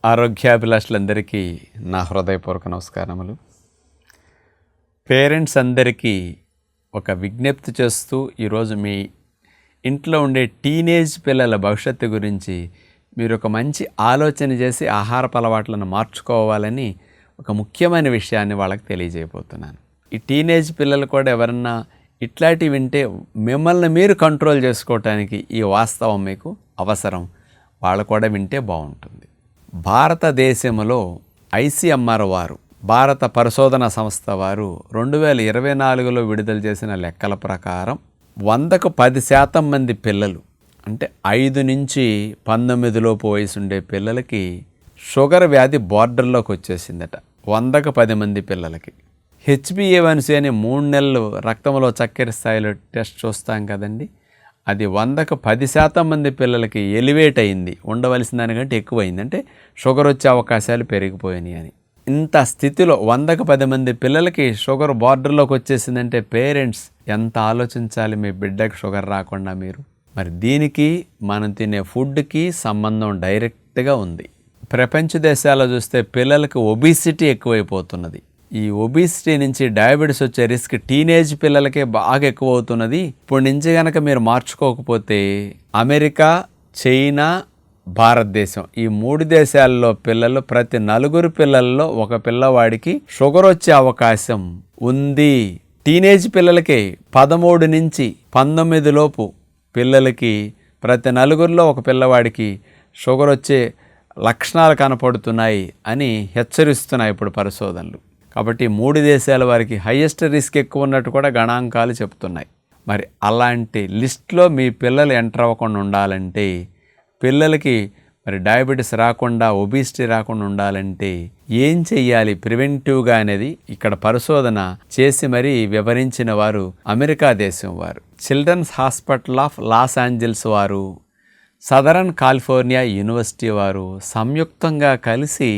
ఆరోగ్యాభిలాషులందరికీ నా హృదయపూర్వక నమస్కారములు. పేరెంట్స్ అందరికీ ఒక విజ్ఞప్తి చేస్తూ ఈరోజు మీ ఇంట్లో ఉండే టీనేజ్ పిల్లల భవిష్యత్తు గురించి మీరు ఒక మంచి ఆలోచన చేసి ఆహారపు అలవాట్లను మార్చుకోవాలని ఒక ముఖ్యమైన విషయాన్ని వాళ్ళకి తెలియజేయబోతున్నాను. ఈ టీనేజ్ పిల్లలు కూడా ఎవరన్నా ఇట్లాంటివి వింటే మిమ్మల్ని మీరు కంట్రోల్ చేసుకోవటానికి ఈ వాస్తవం మీకు అవసరం. వాళ్ళు కూడా వింటే బాగుంటుంది. భారతదేశంలో ICMR వారు, భారత పరిశోధన సంస్థ వారు 2024లో విడుదల చేసిన లెక్కల ప్రకారం 100కు 10% మంది పిల్లలు, అంటే 5 నుంచి 19 లోపు వయసు ఉండే పిల్లలకి షుగర్ వ్యాధి బార్డర్లోకి వచ్చేసిందట. 100కు 10 మంది పిల్లలకి. HbA1c అని 3 నెలలు రక్తంలో చక్కెర స్థాయిలో టెస్ట్ చూస్తాం కదండి, అది 100కు 10% మంది పిల్లలకి ఎలివేట్ అయింది, ఉండవలసిన దానికంటే ఎక్కువైంది. అంటే షుగర్ వచ్చే అవకాశాలు పెరిగిపోయినాయి అని. ఇంత స్థితిలో 100కు 10 మంది పిల్లలకి షుగర్ బార్డర్లోకి వచ్చేసిందంటే పేరెంట్స్ ఎంత ఆలోచించాలి మీ బిడ్డకి షుగర్ రాకుండా మీరు. మరి దీనికి మనం తినే ఫుడ్కి సంబంధం డైరెక్ట్గా ఉంది. ప్రపంచ దేశాల్లో చూస్తే పిల్లలకు ఒబిసిటీ ఎక్కువైపోతున్నది. ఈ ఒబిసిటీ నుంచి డయాబెటీస్ వచ్చే రిస్క్ టీనేజ్ పిల్లలకే బాగా ఎక్కువ అవుతున్నది. ఇప్పుడు నుంచి కనుక మీరు మార్చుకోకపోతే అమెరికా, చైనా, భారతదేశం ఈ 3 దేశాల్లో పిల్లలు ప్రతి 4 పిల్లల్లో ఒక పిల్లవాడికి షుగర్ వచ్చే అవకాశం ఉంది. టీనేజ్ పిల్లలకే 13 నుంచి 19 లోపు పిల్లలకి ప్రతి 4లో ఒక పిల్లవాడికి షుగర్ వచ్చే లక్షణాలు కనపడుతున్నాయి అని హెచ్చరిస్తున్నాయి ఇప్పుడు పరిశోధనలు. కాబట్టి 3 దేశాల వారికి హైయెస్ట్ రిస్క్ ఎక్కువ ఉన్నట్టు కూడా గణాంకాలు చెప్తున్నాయి. మరి అలాంటి లిస్ట్లో మీ పిల్లలు ఎంటర్ అవ్వకుండా ఉండాలంటే, పిల్లలకి మరి డయాబెటీస్ రాకుండా, ఒబిసిటీ రాకుండా ఉండాలంటే ఏం చెయ్యాలి ప్రివెంటివ్గా అనేది ఇక్కడ పరిశోధన చేసి మరీ వివరించిన వారు అమెరికా దేశం వారు. Children's hospital of Los Angeles వారు, సదరన్ కాలిఫోర్నియా యూనివర్సిటీ వారు సంయుక్తంగా కలిసి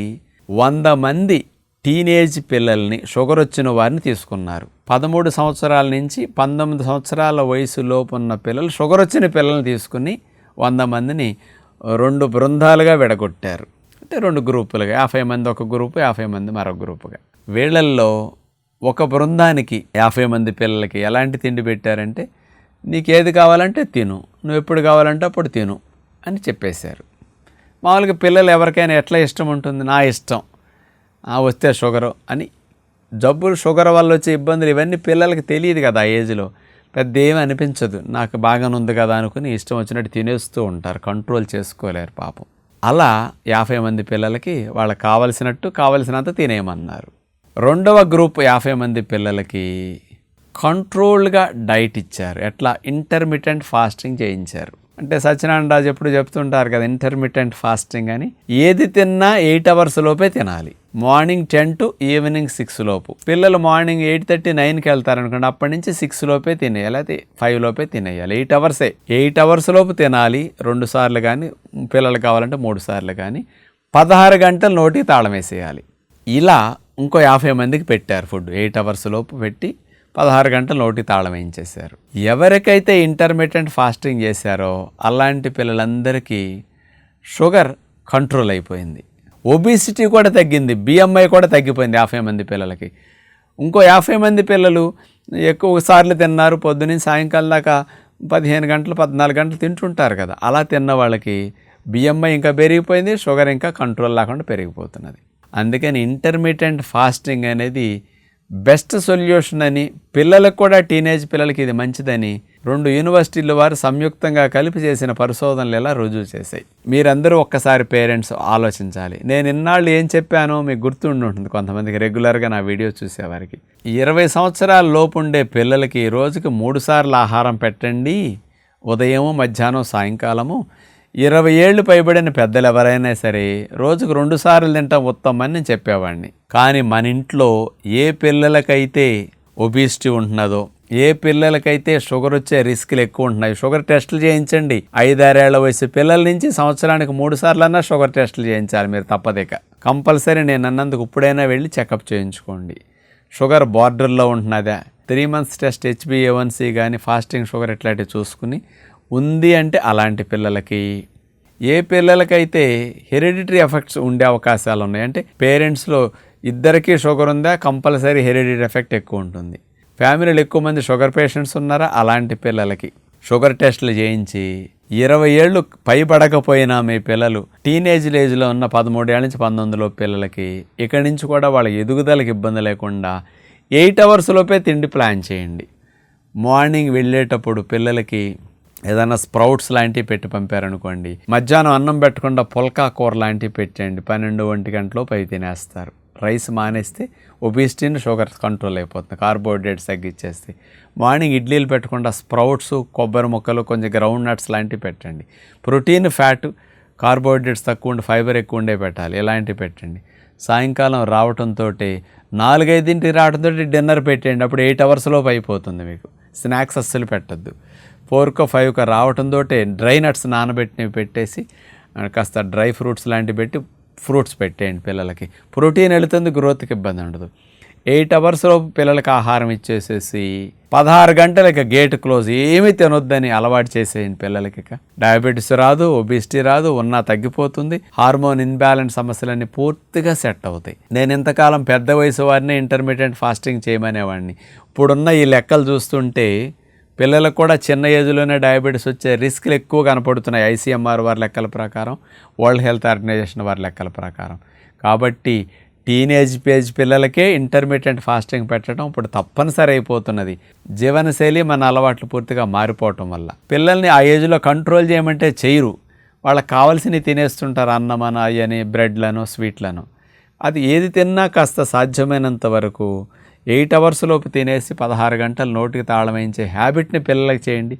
100 మంది టీనేజ్ పిల్లల్ని, షుగర్ వచ్చిన వారిని తీసుకున్నారు. 13 సంవత్సరాల నుంచి 19 సంవత్సరాల వయసులోపు ఉన్న పిల్లలు, షుగర్ వచ్చిన పిల్లల్ని తీసుకుని 100 మందిని 2 బృందాలుగా విడగొట్టారు. అంటే 2 గ్రూపులుగా, 50 మంది ఒక గ్రూపు, 50 మంది మరొక గ్రూపుగా. వీళ్ళల్లో ఒక బృందానికి 50 మంది పిల్లలకి ఎలాంటి తిండి పెట్టారంటే, నీకు ఏది కావాలంటే తిను, నువ్వు ఎప్పుడు కావాలంటే అప్పుడు తిను అని చెప్పేశారు. మామూలుగా పిల్లలు ఎవరికైనా ఎట్లా ఇష్టం ఉంటుంది, నా ఇష్టం వస్తే షుగరు అని. జబ్బులు, షుగర్ వల్ల వచ్చే ఇబ్బందులు ఇవన్నీ పిల్లలకి తెలియదు కదా, ఆ ఏజ్లో పెద్ద ఏమీ అనిపించదు. నాకు బాగానే ఉంది కదా అనుకుని ఇష్టం వచ్చినట్టు తినేస్తూ ఉంటారు, కంట్రోల్ చేసుకోలేరు పాపం. అలా 50 మంది పిల్లలకి వాళ్ళకి కావలసినంత తినేయమన్నారు. రెండవ గ్రూప్ 50 మంది పిల్లలకి కంట్రోల్డ్గా డైట్ ఇచ్చారు. ఎట్లా? ఇంటర్మిటెంట్ ఫాస్టింగ్ చేయించారు. అంటే సత్యనారాయణ రాజు ఎప్పుడు చెప్తుంటారు కదా, ఇంటర్మిటెంట్ ఫాస్టింగ్ అని. ఏది తిన్నా 8 అవర్స్ లోపే తినాలి. మార్నింగ్ 10 to ఈవినింగ్ 6 లోపు. పిల్లలు మార్నింగ్ 8:30, 9కి వెళ్తారనుకోండి, అప్పటి నుంచి 6 లోపే తినేయాలి, అయితే 5 లోపే తినేయాలి. 8 అవర్సే. 8 అవర్స్ లోపు తినాలి. 2 సార్లు కానీ, పిల్లలు కావాలంటే 3 సార్లు కానీ. 16 గంటలు నోటికి తాళం వేసేయాలి. ఇలా ఇంకో 50 మందికి పెట్టారు ఫుడ్. 8 అవర్స్ లోపు పెట్టి 16 గంటలు నోటికి తాళం వేయించేశారు. ఎవరికైతే ఇంటర్మిటెంట్ ఫాస్టింగ్ చేశారో అలాంటి పిల్లలందరికీ షుగర్ కంట్రోల్ అయిపోయింది. ఒబిసిటీ కూడా తగ్గింది. BMI కూడా తగ్గిపోయింది 50 మంది పిల్లలకి. ఇంకో 50 మంది పిల్లలు ఎక్కువ సార్లు తిన్నారు. పొద్దున్న సాయంకాలం దాకా 15 గంటలు, 14 గంటలు తింటుంటారు కదా, అలా తిన్న వాళ్ళకి BMI ఇంకా పెరిగిపోయింది, షుగర్ ఇంకా కంట్రోల్ లేకుండా పెరిగిపోతున్నది. అందుకని ఇంటర్మిటెంట్ ఫాస్టింగ్ అనేది బెస్ట్ సొల్యూషన్ అని, పిల్లలకు కూడా, టీనేజ్ పిల్లలకి ఇది మంచిదని 2 యూనివర్సిటీల వారు సంయుక్తంగా కలిపి చేసిన పరిశోధనలు ఇలా రుజువు చేశాయి. మీరందరూ ఒక్కసారి పేరెంట్స్ ఆలోచించాలి. నేను ఇన్నాళ్ళు ఏం చెప్పానో మీకు గుర్తుండి ఉంటుంది కొంతమందికి, రెగ్యులర్గా నా వీడియో చూసేవారికి. 20 సంవత్సరాల లోపు ఉండే పిల్లలకి రోజుకి 3 సార్లు ఆహారం పెట్టండి, ఉదయము, మధ్యాహ్నం, సాయంకాలము. 20 ఏళ్ళు పైబడిన పెద్దలు ఎవరైనా సరే రోజుకు 2 సార్లు తింటాం ఉత్తమని నేను చెప్పేవాడిని. కానీ మన ఇంట్లో ఏ పిల్లలకైతే ఒబిసిటీ ఉంటున్నదో, ఏ పిల్లలకైతే షుగర్ వచ్చే రిస్క్లు ఎక్కువ ఉంటున్నాయి, షుగర్ టెస్టులు చేయించండి. 5-6 ఏళ్ల వయసు పిల్లల నుంచి సంవత్సరానికి 3 సార్లు అన్నా షుగర్ టెస్టులు చేయించాలి మీరు తప్పదిక. కంపల్సరీ నేను అన్నందుకు ఇప్పుడైనా వెళ్ళి చెకప్ చేయించుకోండి. షుగర్ బార్డర్లో ఉంటున్నదా, 3 months టెస్ట్ HbA1c కానీ, ఫాస్టింగ్ షుగర్ ఇట్లాంటివి చూసుకుని ఉంది అంటే అలాంటి పిల్లలకి ఏ పిల్లలకైతే హెరిడిటరీ ఎఫెక్ట్స్ ఉండే అవకాశాలు ఉన్నాయి, అంటే పేరెంట్స్లో ఇద్దరికీ షుగర్ ఉందా, కంపల్సరీ హెరిడిటరీ ఎఫెక్ట్ ఎక్కువ ఉంటుంది. ఫ్యామిలీలో ఎక్కువ మంది షుగర్ పేషెంట్స్ ఉన్నారా, అలాంటి పిల్లలకి షుగర్ టెస్టులు చేయించి 20 ఏళ్ళు పైబడకపోయినా మీ పిల్లలు టీనేజ్ ఏజ్లో ఉన్న 13 ఏళ్ళ నుంచి 19 పిల్లలకి ఇక్కడి నుంచి కూడా వాళ్ళ ఎదుగుదలకు ఇబ్బంది లేకుండా 8 అవర్స్ లోపే తిండి ప్లాన్ చేయండి. మార్నింగ్ వెళ్ళేటప్పుడు పిల్లలకి ఏదైనా స్ప్రౌట్స్ లాంటివి పెట్టి పంపారనుకోండి, మధ్యాహ్నం అన్నం పెట్టకుండా పుల్కా కూర లాంటివి పెట్టండి, 12-1 గంటలోపు అవి తినేస్తారు. రైస్ మానేస్తే ఒబిసిటీని షుగర్ కంట్రోల్ అయిపోతుంది, కార్బోహైడ్రేట్స్ తగ్గించేస్తే. మార్నింగ్ ఇడ్లీలు పెట్టకుండా స్ప్రౌట్స్, కొబ్బరి ముక్కలు, కొంచెం గ్రౌండ్ నట్స్ లాంటివి పెట్టండి. ప్రోటీన్, ఫ్యాట్, కార్బోహైడ్రేట్స్ తక్కువ ఉండి ఫైబర్ ఎక్కువ ఉండే పెట్టాలి, ఇలాంటివి పెట్టండి. సాయంకాలం రావడంతో 4-5 రావడంతో డిన్నర్ పెట్టండి, అప్పుడు 8 అవర్స్ లోపు అయిపోతుంది మీకు. స్నాక్స్ అస్సలు పెట్టద్దు. 4-5 రావడంతో డ్రై నట్స్ నానబెట్టినవి పెట్టేసి కాస్త డ్రై ఫ్రూట్స్ లాంటివి పెట్టి ఫ్రూట్స్ పెట్టేయండి పిల్లలకి. ప్రోటీన్ వెళుతుంది, గ్రోత్కి ఇబ్బంది ఉండదు. 8 అవర్స్ లోపు పిల్లలకి ఆహారం ఇచ్చేసేసి 16 గంటలకి గేట్ క్లోజ్, ఏమీ తినొద్దని అలవాటు చేసేయండి పిల్లలకి. ఇక డయాబెటీస్ రాదు, ఒబిసిటీ రాదు, ఉన్నా తగ్గిపోతుంది, హార్మోన్ ఇన్బ్యాలెన్స్ సమస్యలన్నీ పూర్తిగా సెట్ అవుతాయి. నేను ఇంతకాలం పెద్ద వయసు వారిని ఇంటర్మీడియట్ ఫాస్టింగ్ చేయమనేవాడిని. ఇప్పుడున్న ఈ లెక్కలు చూస్తుంటే పిల్లలకు కూడా చిన్న ఏజ్లోనే డయాబెటీస్ వచ్చే రిస్క్లు ఎక్కువ కనపడుతున్నాయి, ఐసీఎంఆర్ వారి లెక్కల ప్రకారం, వరల్డ్ హెల్త్ ఆర్గనైజేషన్ వారి లెక్కల ప్రకారం. కాబట్టి టీనేజ్ పేజ్ పిల్లలకే ఇంటర్మీడియట్ ఫాస్టింగ్ పెట్టడం ఇప్పుడు తప్పనిసరి అయిపోతున్నది. జీవనశైలి మన అలవాట్లు పూర్తిగా మారిపోవటం వల్ల పిల్లల్ని ఆ ఏజ్లో కంట్రోల్ చేయమంటే చేయరు, వాళ్ళకి కావాల్సినవి తినేస్తుంటారు, అన్నమన అయ్యని, బ్రెడ్లను, స్వీట్లను. అది ఏది తిన్నా కాస్త సాధ్యమైనంత వరకు 8 అవర్స్ లోపు తినేసి 16 గంటలు నోటికి తాళం వేయించే హ్యాబిట్ని పిల్లలకి చేయండి.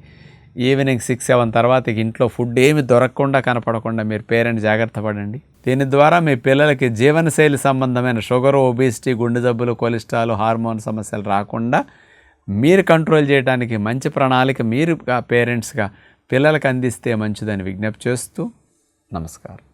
ఈవినింగ్ 6-7 తర్వాత ఇంట్లో ఫుడ్ ఏమి దొరకకుండా కనపడకుండా మీరు పేరెంట్ జాగ్రత్త పడండి. దీని ద్వారా మీ పిల్లలకి జీవనశైలి సంబంధమైన షుగర్, ఒబిసిటీ, గుండె జబ్బులు, కొలెస్ట్రాల్, హార్మోన్ సమస్యలు రాకుండా మీరు కంట్రోల్ చేయడానికి మంచి ప్రణాళిక మీరు పేరెంట్స్గా పిల్లలకు అందిస్తే మంచిదని విజ్ఞప్తి చేస్తూ నమస్కారం.